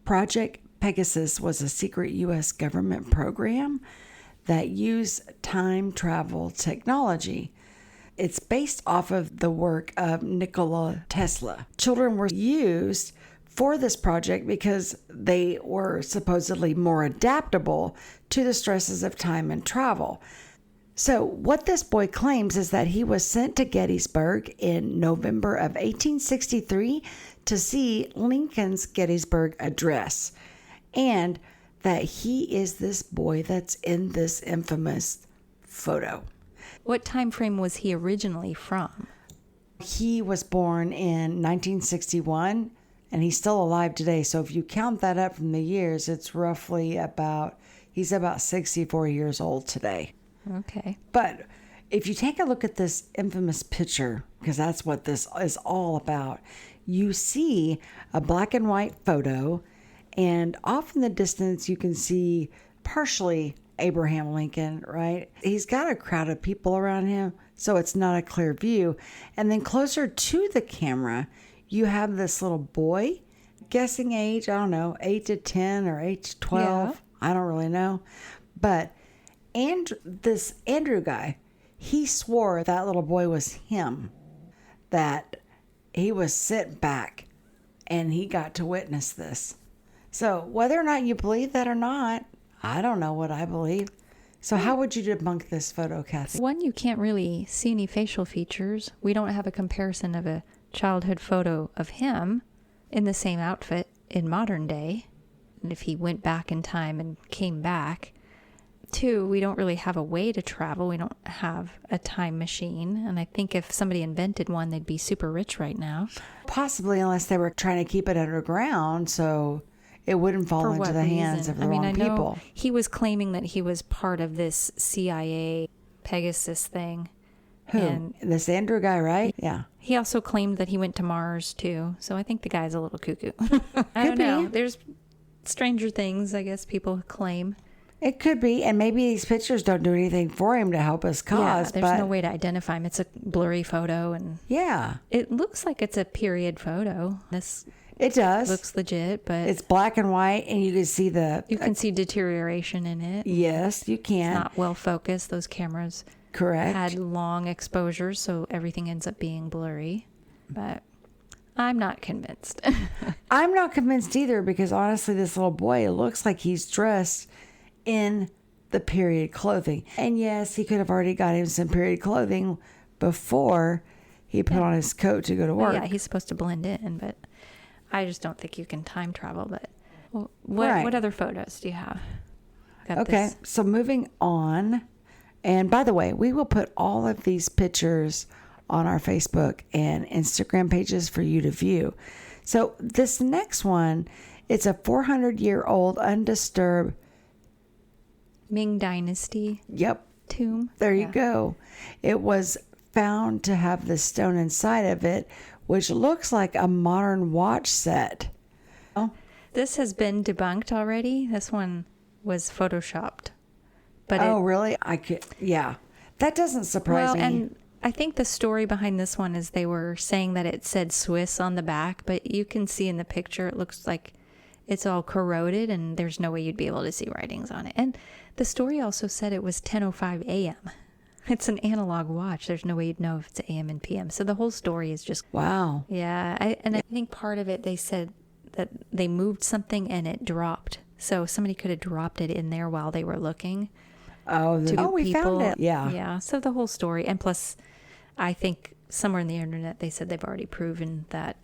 Project Pegasus was a secret U.S. government program that used time travel technology. It's based off of the work of Nikola Tesla. Children were used for this project because they were supposedly more adaptable to the stresses of time and travel. So what this boy claims is that he was sent to Gettysburg in November of 1863 to see Lincoln's Gettysburg Address, and that he is this boy that's in this infamous photo. What time frame was he originally from? He was born in 1961, and he's still alive today. So if you count that up from the years, it's roughly he's about 64 years old today. Okay. But if you take a look at this infamous picture, because that's what this is all about, you see a black and white photo, and off in the distance you can see partially Abraham Lincoln, right? He's got a crowd of people around him, so it's not a clear view. And then closer to the camera, you have this little boy, guessing age, I don't know, 8 to 10 or 8 to 12. Yeah. I don't really know. But this Andrew guy, he swore that little boy was him, that he was sitting back and he got to witness this. So whether or not you believe that or not, I don't know what I believe. So how would you debunk this photo, Kathy? One, you can't really see any facial features. We don't have a comparison of a childhood photo of him in the same outfit in modern day. And if he went back in time and came back. Two, we don't really have a way to travel. We don't have a time machine. And I think if somebody invented one, they'd be super rich right now. Possibly, unless they were trying to keep it underground so it wouldn't fall into the hands of the wrong people. He was claiming that he was part of this CIA Pegasus thing. Who? And this Andrew guy, right? Yeah. He also claimed that he went to Mars, too. So I think the guy's a little cuckoo. I don't know. There's stranger things, I guess, people claim. It could be, and maybe these pictures don't do anything for him to help his cause. Yeah, there's no way to identify him. It's a blurry photo, and yeah, it looks like it's a period photo. It does. Looks legit, but it's black and white, and you can see you can see deterioration in it. Yes, you can. It's not well focused. Those cameras had long exposures, so everything ends up being blurry. But I'm not convinced. I'm not convinced either, because honestly, this little boy, it looks like he's dressed in the period clothing. And yes, he could have already got him some period clothing before he put on his coat to go to work. Yeah, he's supposed to blend in, but I just don't think you can time travel. But what other photos do you have? So moving on. And by the way, we will put all of these pictures on our Facebook and Instagram pages for you to view. So this next one, it's a 400-year-old undisturbed Ming Dynasty tomb. There you go. It was found to have the stone inside of it, which looks like a modern watch set. Oh, This has been debunked already. This one was photoshopped. But really? Yeah. That doesn't surprise me. And I think the story behind this one is they were saying that it said Swiss on the back, but you can see in the picture it looks like it's all corroded and there's no way you'd be able to see writings on it. And the story also said it was 10:05 a.m. It's an analog watch. There's no way you'd know if it's AM and PM. So the whole story is just... Wow. Yeah. I think part of it, they said that they moved something and it dropped. So somebody could have dropped it in there while they were looking. We found it. Yeah. Yeah. So the whole story. And plus, I think somewhere in the internet, they said they've already proven that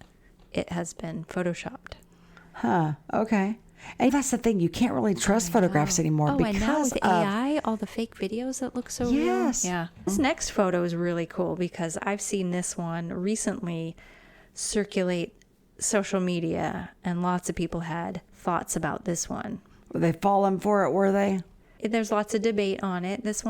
it has been photoshopped. Huh. Okay. And that's the thing. You can't really trust photographs anymore because and now with AI, all the fake videos that look so real. Yeah. This next photo is really cool because I've seen this one recently circulate social media and lots of people had thoughts about this one. Were they falling for it, were they? There's lots of debate on it. This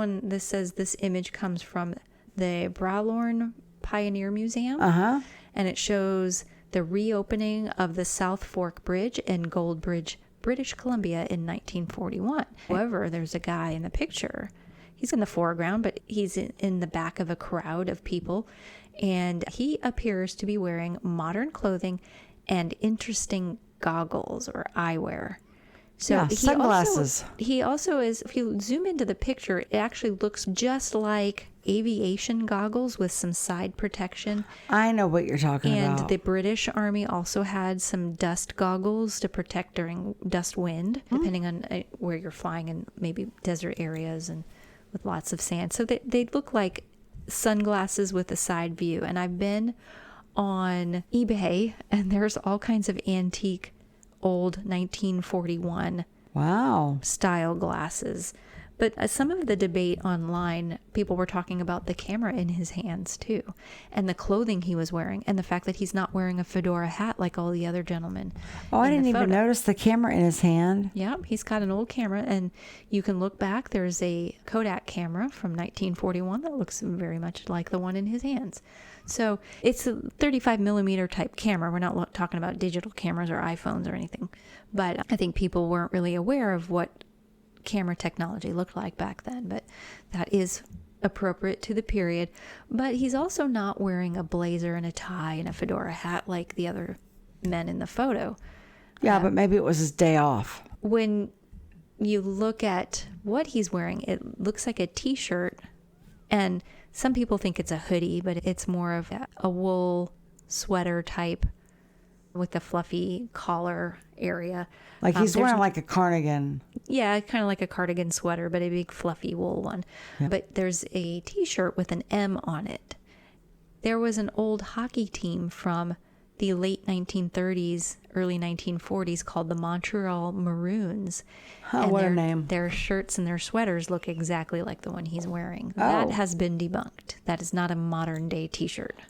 says this image comes from the Browlorne Pioneer Museum. Uh-huh. And it shows the reopening of the South Fork Bridge in Gold Bridge, British Columbia in 1941. However, there's a guy in the picture. He's in the foreground, but he's in the back of a crowd of people. And he appears to be wearing modern clothing and interesting goggles or eyewear. So yeah, sunglasses. He also is, if you zoom into the picture, it actually looks just like aviation goggles with some side protection. I know what you're talking about. And the British Army also had some dust goggles to protect during dust wind, depending on where you're flying in maybe desert areas and with lots of sand. So they look like sunglasses with a side view. And I've been on eBay and there's all kinds of antique old 1941 style glasses. But some of the debate online, people were talking about the camera in his hands too, and the clothing he was wearing, and the fact that he's not wearing a fedora hat like all the other gentlemen. Oh, I didn't even notice the camera in his hand. Yeah, he's got an old camera, and you can look back. There's a Kodak camera from 1941 that looks very much like the one in his hands. So it's a 35 millimeter type camera. We're not talking about digital cameras or iPhones or anything. But I think people weren't really aware of what camera technology looked like back then. But that is appropriate to the period. But he's also not wearing a blazer and a tie and a fedora hat like the other men in the photo. Yeah, but maybe it was his day off. When you look at what he's wearing, it looks like a t-shirt, and some people think it's a hoodie, but it's more of a wool sweater type with a fluffy collar area. Like he's wearing like a cardigan. Yeah, kind of like a cardigan sweater, but a big fluffy wool one. Yep. But there's a t-shirt with an M on it. There was an old hockey team from the late 1930s, early 1940s called the Montreal Maroons. Oh, what a name. Their shirts and their sweaters look exactly like the one he's wearing. Oh. That has been debunked. That is not a modern day t-shirt.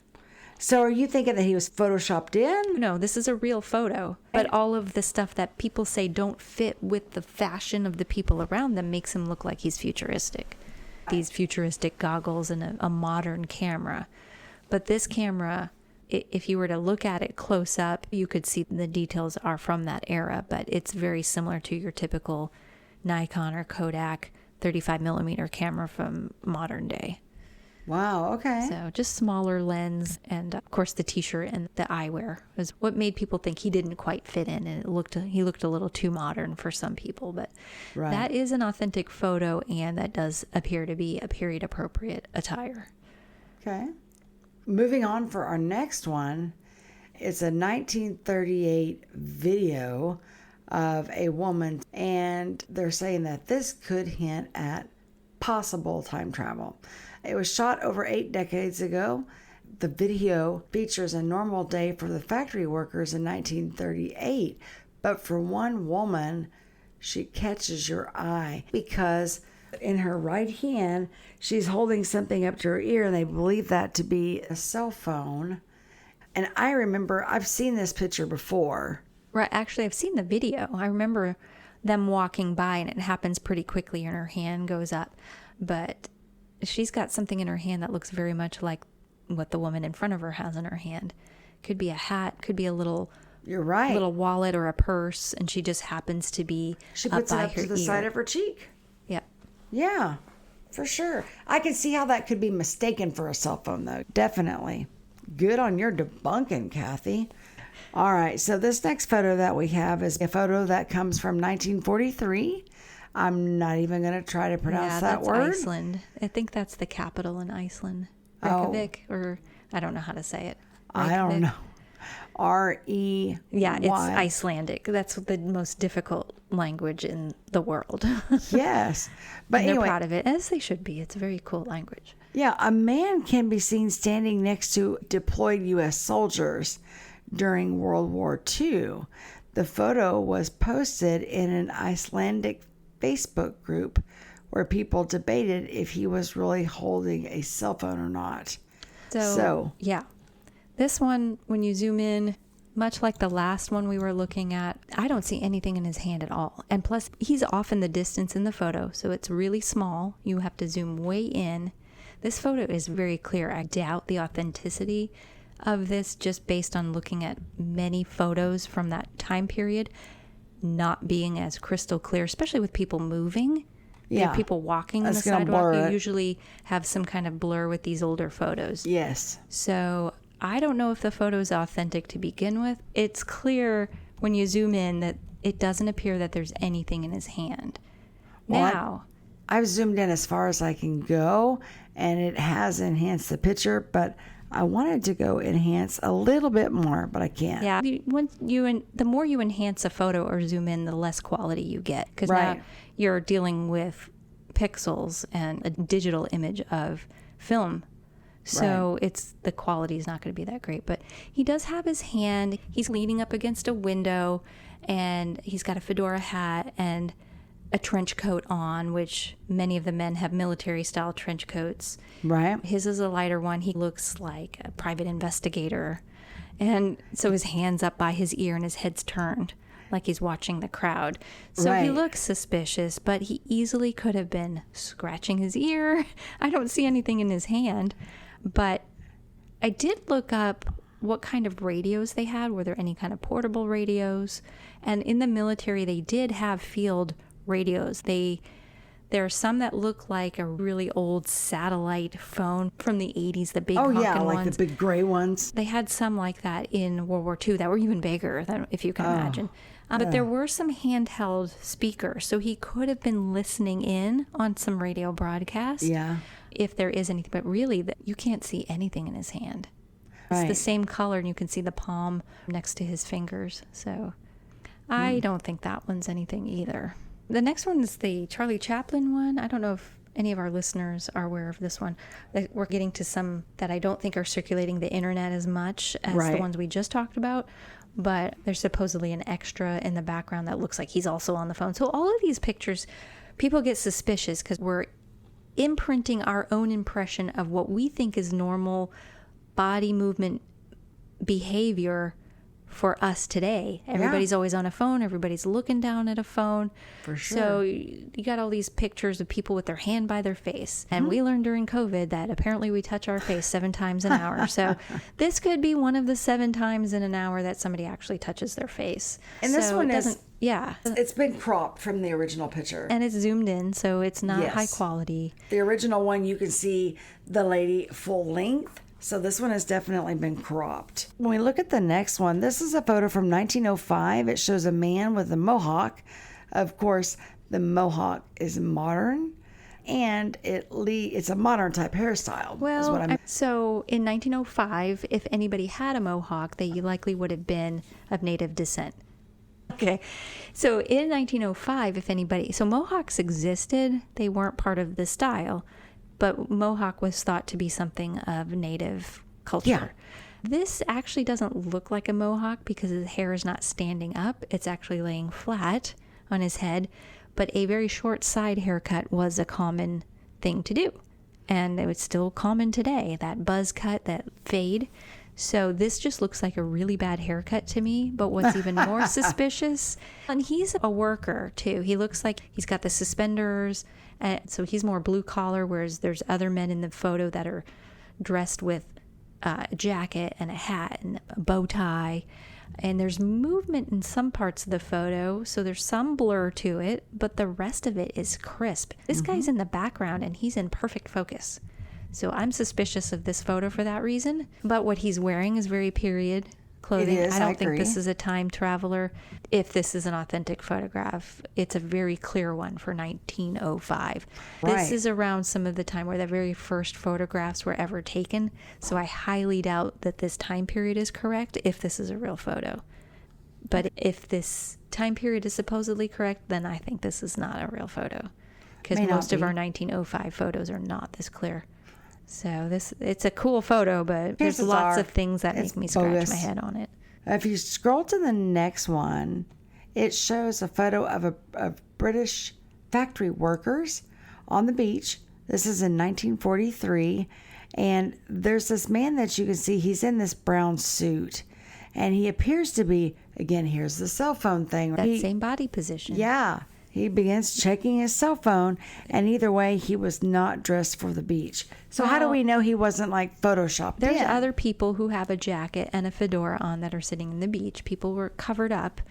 So are you thinking that he was photoshopped in? No, this is a real photo. But all of the stuff that people say don't fit with the fashion of the people around them makes him look like he's futuristic. These futuristic goggles and a modern camera. But this camera, if you were to look at it close up, you could see the details are from that era, but it's very similar to your typical Nikon or Kodak 35 millimeter camera from modern day. Wow, okay. So just smaller lens, and of course the t-shirt and the eyewear was what made people think he didn't quite fit in, and he looked a little too modern for some people, but That is an authentic photo, and that does appear to be a period appropriate attire. Okay. Moving on for our next one, it's a 1938 video of a woman, and they're saying that this could hint at possible time travel. It was shot over 8 decades ago. The video features a normal day for the factory workers in 1938, but for one woman, she catches your eye because in her right hand, she's holding something up to her ear, and they believe that to be a cell phone. And I remember, I've seen this picture before. Right, actually, I've seen the video. I remember them walking by, and it happens pretty quickly, and her hand goes up. But she's got something in her hand that looks very much like what the woman in front of her has in her hand. Could be a hat, could be a little You're right. little wallet or a purse, and she just happens to be She up puts it by up her to the ear. side of her cheek. Yep. Yeah, for sure. I can see how that could be mistaken for a cell phone, though. Definitely. Good on your debunking, Kathy. All right, so this next photo that we have is a photo that comes from 1943. I'm not even going to try to pronounce that that's word. Iceland. I think that's the capital in Iceland. Oh. Reykjavik, or I don't know how to say it. I don't Reykjavik. know. R-E-Y. Yeah, it's Icelandic. That's the most difficult language in the world. Yes. But And they're anyway, proud of it, as they should be. It's a very cool language. yeah, a man can be seen standing next to deployed U.S. soldiers during World War II. The photo was posted in an Icelandic Facebook group where people debated if he was really holding a cell phone or not. So yeah. This one, when you zoom in, much like the last one we were looking at, I don't see anything in his hand at all. And plus, he's off in the distance in the photo, so it's really small. You have to zoom way in. This photo is very clear. I doubt the authenticity of this just based on looking at many photos from that time period not being as crystal clear, especially with people moving. Yeah. People walking on the That's gonna sidewalk, blur you it. usually have some kind of blur with these older photos. yes. So I don't know if the photo is authentic to begin with. It's clear when you zoom in that it doesn't appear that there's anything in his hand. Well, Now, I've zoomed in as far as I can go, and it has enhanced the picture, but I wanted to go enhance a little bit more, but I can't. yeah, the more you enhance a photo or zoom in, the less quality you get, because Right. now you're dealing with pixels and a digital image of film. So the quality is not going to be that great. But he does have his hand. He's leaning up against a window, and he's got a fedora hat and a trench coat on, which many of the men have military-style trench coats. Right? His is a lighter one. He looks like a private investigator. And so his hand's up by his ear and his head's turned like he's watching the crowd. So he Right. looks suspicious, but he easily could have been scratching his ear. I don't see anything in his hand. But I did look up what kind of radios they had. Were there any kind of portable radios? And in the military, they did have field radios. There are some that look like a really old satellite phone from the 80s, the big Oh, honking yeah, like ones. the big gray ones. They had some like that in World War II that were even bigger, than if you can imagine. But there were some handheld speakers, so he could have been listening in on some radio broadcast. Yeah. If there is anything, but really, you can't see anything in his hand. It's the Right. same color, and you can see the palm next to his fingers. So I don't think that one's anything either. The next one is the Charlie Chaplin one. I don't know if any of our listeners are aware of this one. We're getting to some that I don't think are circulating the internet as much as the Right. ones we just talked about. But there's supposedly an extra in the background that looks like he's also on the phone. So all of these pictures, people get suspicious because we're imprinting our own impression of what we think is normal body movement behavior for us today. Everybody's always on a phone. Everybody's looking down at a phone. For sure. So you got all these pictures of people with their hand by their face. And we learned during COVID that apparently we touch our face 7 times an hour. So this could be one of the 7 times in an hour that somebody actually touches their face. And this So one it is- doesn't. Yeah. It's been cropped from the original picture. And it's zoomed in, so it's not Yes. high quality. The original one, you can see the lady full length. So this one has definitely been cropped. When we look at the next one, this is a photo from 1905. It shows a man with a mohawk. Of course, the mohawk is modern, and it's a modern type hairstyle. is Well, what I'm, so in 1905, if anybody had a mohawk, they likely would have been of native descent. Okay, so in 1905, if anybody, so mohawks existed, they weren't part of the style, but mohawk was thought to be something of native culture. Yeah. This actually doesn't look like a mohawk because his hair is not standing up. It's actually laying flat on his head, but a very short side haircut was a common thing to do. And it was still common today, that buzz cut, that fade. So this just looks like a really bad haircut to me, but what's even more suspicious, and he's a worker too. He looks like he's got the suspenders, and so he's more blue collar, whereas there's other men in the photo that are dressed with a jacket and a hat and a bow tie. And there's movement in some parts of the photo, so there's some blur to it, but the rest of it is crisp. This guy's in the background and he's in perfect focus. So I'm suspicious of this photo for that reason. But what he's wearing is very period clothing. It is, I don't I think agree. this is a time traveler. If this is an authentic photograph, it's a very clear one for 1905. This Right. is around some of the time where the very first photographs were ever taken. So I highly doubt that this time period is correct if this is a real photo. But if this time period is supposedly correct, then I think this is not a real photo. Because May not most of be. our 1905 photos are not this clear. So it's a cool photo, but there's Chances lots are of things that it's make me scratch bogus. my head on it. If you scroll to the next one, it shows a photo of British factory workers on the beach. This is in 1943. And there's this man that you can see, he's in this brown suit. And he appears to be, again, here's the cell phone thing. That same body position. Yeah. He begins checking his cell phone, and either way, he was not dressed for the beach. So how do Well, we know he wasn't like photoshopped There's in? other people who have a jacket and a fedora on that are sitting in the beach. People were covered up.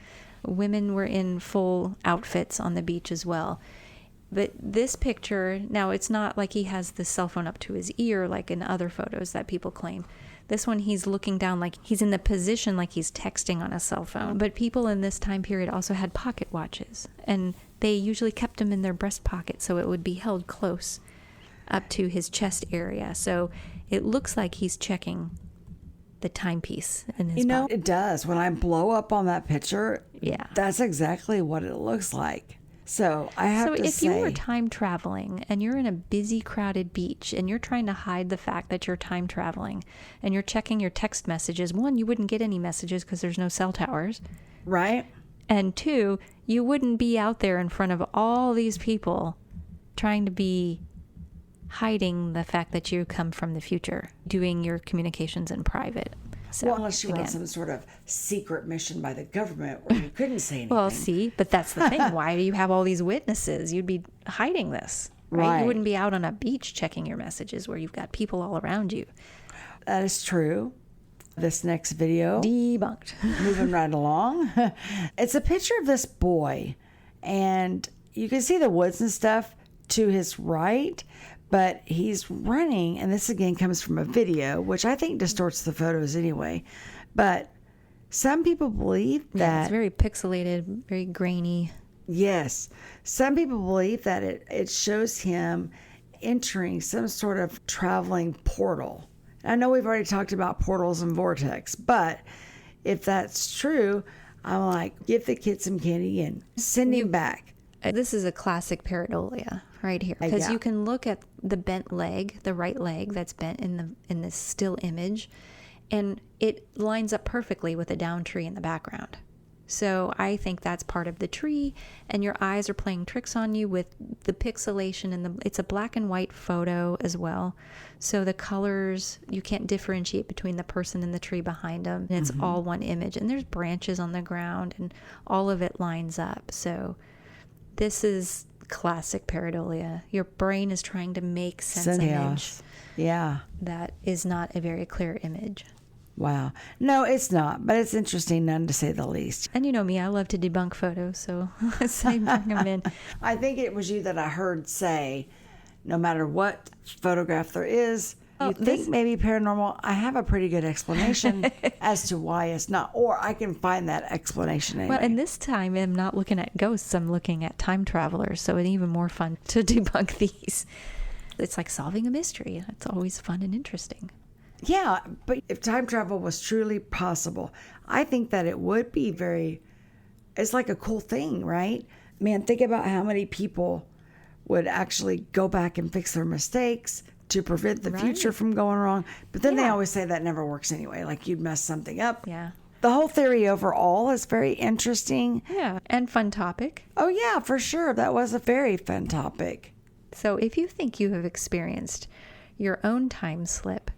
Women were in full outfits on the beach as well. But this picture, now it's not like he has the cell phone up to his ear like in other photos that people claim. This one, he's looking down like he's in the position like he's texting on a cell phone. But people in this time period also had pocket watches, and they usually kept them in their breast pocket so it would be held close up to his chest area. So it looks like he's checking the timepiece in his pocket. It does. When I blow up on that picture, Yeah. that's exactly what it looks like. So I have So to if say, you were time traveling and you're in a busy, crowded beach and you're trying to hide the fact that you're time traveling and you're checking your text messages, one, you wouldn't get any messages because there's no cell towers. right? And two, you wouldn't be out there in front of all these people trying to be hiding the fact that you come from the future, doing your communications in private. So, Well, unless you were on again, some sort of secret mission by the government where you couldn't say anything. well, see, but that's the thing. Why do you have all these witnesses? You'd be hiding this, right? Right. You wouldn't be out on a beach checking your messages where you've got people all around you. That is true. This next video, Debunked. moving right along. It's a picture of this boy, and you can see the woods and stuff to his right, but he's running, and this again comes from a video, which I think distorts the photos anyway. But some people believe Yeah, that, it's very pixelated, very grainy. yes, some people believe that it shows him entering some sort of traveling portal. I know we've already talked about portals and vortex, but if that's true, I'm like, give the kid some candy and send him back. This is a classic pareidolia right here, because Yeah. you can look at the bent leg, the right leg that's bent in this still image, and it lines up perfectly with a down tree in the background. So I think that's part of the tree, and your eyes are playing tricks on you with the pixelation, and it's a black and white photo as well. So the colors, you can't differentiate between the person and the tree behind them. And it's all one image, and there's branches on the ground, and all of it lines up. So this is classic pareidolia. Your brain is trying to make sense image Yeah. that is not a very clear image. Wow. No, it's not, but it's interesting, none to say the least. And you know me, I love to debunk photos, so I bring them in. I think it was you that I heard say, no matter what photograph there is, you think maybe paranormal. I have a pretty good explanation as to why it's not, or I can find that explanation anyway. Well, and this time I'm not looking at ghosts, I'm looking at time travelers, so it's even more fun to debunk these. It's like solving a mystery. It's always fun and interesting. Yeah, but if time travel was truly possible, I think that it would be it's like a cool thing, right? Man, think about how many people would actually go back and fix their mistakes to prevent the future from going wrong. But then they Yeah. always say that never works anyway, like you'd mess something up. Yeah. The whole theory overall is very interesting. Yeah, and fun topic. Oh, yeah, for sure. That was a very fun topic. So if you think you have experienced your own time slip,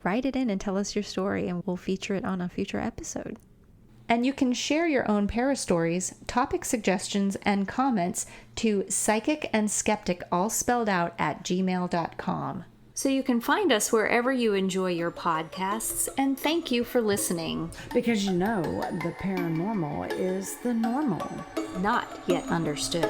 write it in and tell us your story, and we'll feature it on a future episode. And you can share your own parastories, topic suggestions, and comments to psychicandskeptic, all spelled out, @gmail.com. So you can find us wherever you enjoy your podcasts, and thank you for listening. Because the paranormal is the normal. Not yet understood.